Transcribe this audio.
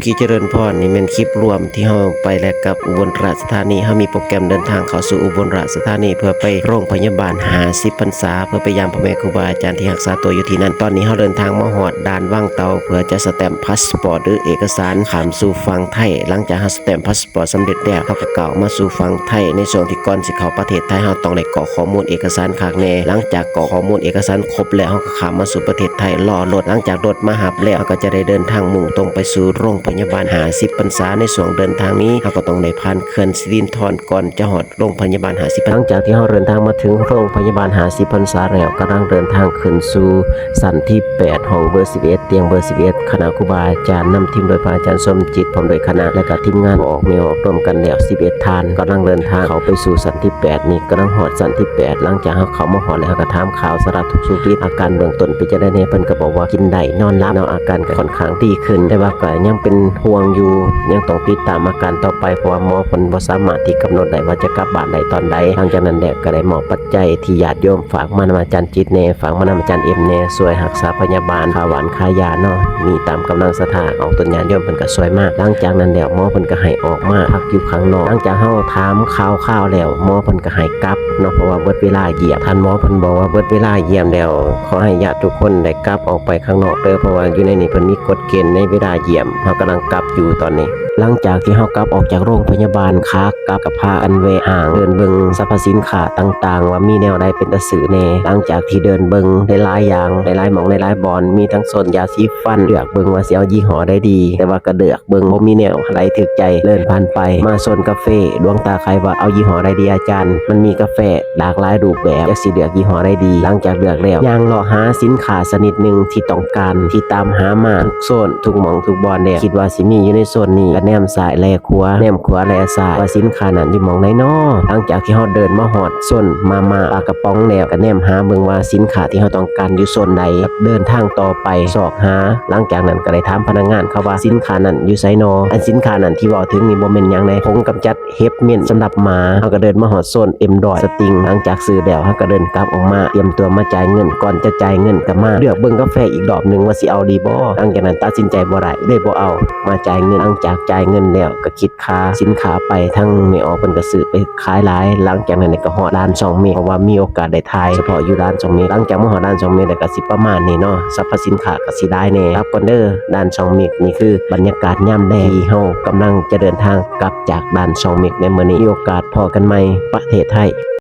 กีเจริญพรนี่เป็นคลิปรวมที่เฮาไปแลกกับอุบลราชธานีเฮามีโปรแกรมเดินทางเข้าสู่อุบลราชธานีเพื่อไปโรงพยาบาล50พรรษาเพื่อไปยามพ่อแม่ครูบาอาจารย์ที่รักษาตัวอยู่ที่นั่นตอนนี้เฮาเดินทางมาฮอดด่านว่างเตาเพื่อจะสแตมป์พาสปอร์ตหรือเอกสารข้ามสู่ฝั่งไทยหลังจากเฮาสแตมป์พาสปอร์ตสำเร็จแล้วเฮาก็ก้าวมาสู่ฝั่งไทยในช่วงที่ก่อนสิเข้าประเทศไทยเฮาต้องได้กรอกข้อมูลเอกสารคักแน่หลังจากกรอกข้อมูลเอกสารครบแล้วเฮาก็ข้ามมาสู่ประเทศไทยรอรถหลังจากรถมารับแล้วเฮาก็จะได้เดินทางมุ่งตรงไปสู่โรงพยาบาล50พรรษาในช่วงเดินทางนี้เราก็ต้องได้ผ่านเขื่อนสิรินธรก่อนจะฮอดโรงพยาบาล50หลังจากที่เราเดินทางมาถึงโรงพยาบาล50พรรษาแล้วกำลังเดินทางขึ้นสู่สันที่8ห้องเบอร์11เตียงเบอร์11คณะครูบาอาจารย์นำทีมโดยพระอาจารย์สมจิตพร้อมโดยคณะและก็ทีมงานออกรวมกันแล้ว11ท่านกำลังเดินทางเข้าไปสู่สันที่8นี่กำลังฮอดสันที่8หลังจากเขามาฮอดแล้วก็ถามข่าวสารทุกสุขดิบอาการเบื้องต้นเป็นจังได๋แน่เพิ่นก็บอกว่ากินได้นอนหลับอาการก็ค่อนข้างดีขึ้นแต่ว่าก็ยังเป็นห่วงอยู่ยังต้องติดตามอาการต่อไปเพราะว่าหมอเพิ่นบ่สามารถที่กำหนดได้ว่าจะกลับบ้านได้ตอนใดหลังจากนั้นแล้วก็ได้มอบปัจจัยที่ญาติโยมฝากมานำอาจารย์จิตแน่ฝากมานำอาจารย์เอ็มแน่ช่วยรักษาพยาบาลค่าหวานค่ายาเนาะมีตามกำลังศรัทธาออกต้นญาติโยมเพิ่นก็ช่วยมากหลังจากนั้นแล้วหมอเพิ่นก็ให้ออกมาพักอยู่ข้างนอกหลังจากเฮาถามข่าวแล้วหมอเพิ่นก็ให้กลับเนาะเพราะว่าเบิดเวลาเยี่ยมท่านหมอเพิ่นบอกว่าเบิดเวลาเยี่ยมแล้วขอให้ญาติทุกคนได้กลับออกไปข้างนอกเด้อเพราะว่าอยู่ในนี้เพิ่นมีกฎเกณฑ์ในเวลาเยี่ยมเฮากำลังกลับอยู่ตอนนี้หลังจากที่เฮากลับออกจากโรงพยาบาลขากลับกับพาอันเวห่างเดินเบิงสรรพสินค้าต่างๆว่ามีแนวใดเป็นตะซื้อแน่หลังจากที่เดินเบิงได้หลายอย่างหลายๆหม่องหลายๆบอนมีทั้งโซนยาสีฟันเลือกเบิงว่าสิเอายี่ห้อใดดีแต่ว่าก็เลือกเบิงบ่มีแนวไหลถึกใจเลื่อนผ่านไปมาโซนกาแฟดวงตาใครว่าเอายี่ห้อใดดีอาจารย์มันมีกาแฟหลากหลายรูปแบบจักสิเลือกยี่ห้อใดดีหลังจากเลือกแล้วย่างรอหาสินค้าชนิดนึงที่ต้องการที่ตามหามาทุกโซนทุกหม่องทุกบอนแล้วคิดว่าสิมีอยู่ในโซนนี้ก็แนมซ้ายแลขวาแนมขวาแลซ้ายว่าสินค้านั้นอยู่หม่องไหนน้อหลังจากที่เฮาเดินมาฮอดโซนมาปลากระป๋องแล้วก็แนมหาเบิ่งว่าสินค้าที่เฮาต้องการอยู่โซนใดเดินทางต่อไปสอกหาหลังจากนั้นก็ได้ถามพนักงานเขาว่าสินค้านั้นอยู่ไสน้ออันสินค้านั้นที่เว้าถึงนี่บ่แม่นหยังใดผงกำจัดเห็บเม่นสำหรับหมาเฮาก็เดินมาฮอดโซน M100 สติงหลังจากซื้อแล้วเฮาก็เดินกลับออกมาเตรียมตัวมาจ่ายเงินก่อนจะจ่ายเงินก็มาเลือกเบิ่งกาแฟอีกรอบนึงว่าสิเอาดีบ่หลังจากนั้นตัดสินใจบ่ได้เลยบ่เอามาจ่ายเงินหลังจากจ่ายเงินแล้วก็คิดค่าสินค้าไปทั้งไม่ออกเพิ่นก็ซื้อไปขายหลายหลังจากนั้นก็ฮอดร้าน2เมตรเพราะว่ามีโอกาสได้ถ่ายเฉพาะอยู่ร้าน2เมตรหลังจากมาฮอดร้าน2เมตรแล้วก็สิประมาณนี้เนาะสรรพสินค้าก็สิได้แน่ครับก่อนเด้อด้าน2เมตรนี่คือบรรยากาศยามแลงที่เฮากำลังจะเดินทางกลับจากด้าน2เมตรในมื้อนี้มีโอกาสพอกันใหม่ประเทศไทย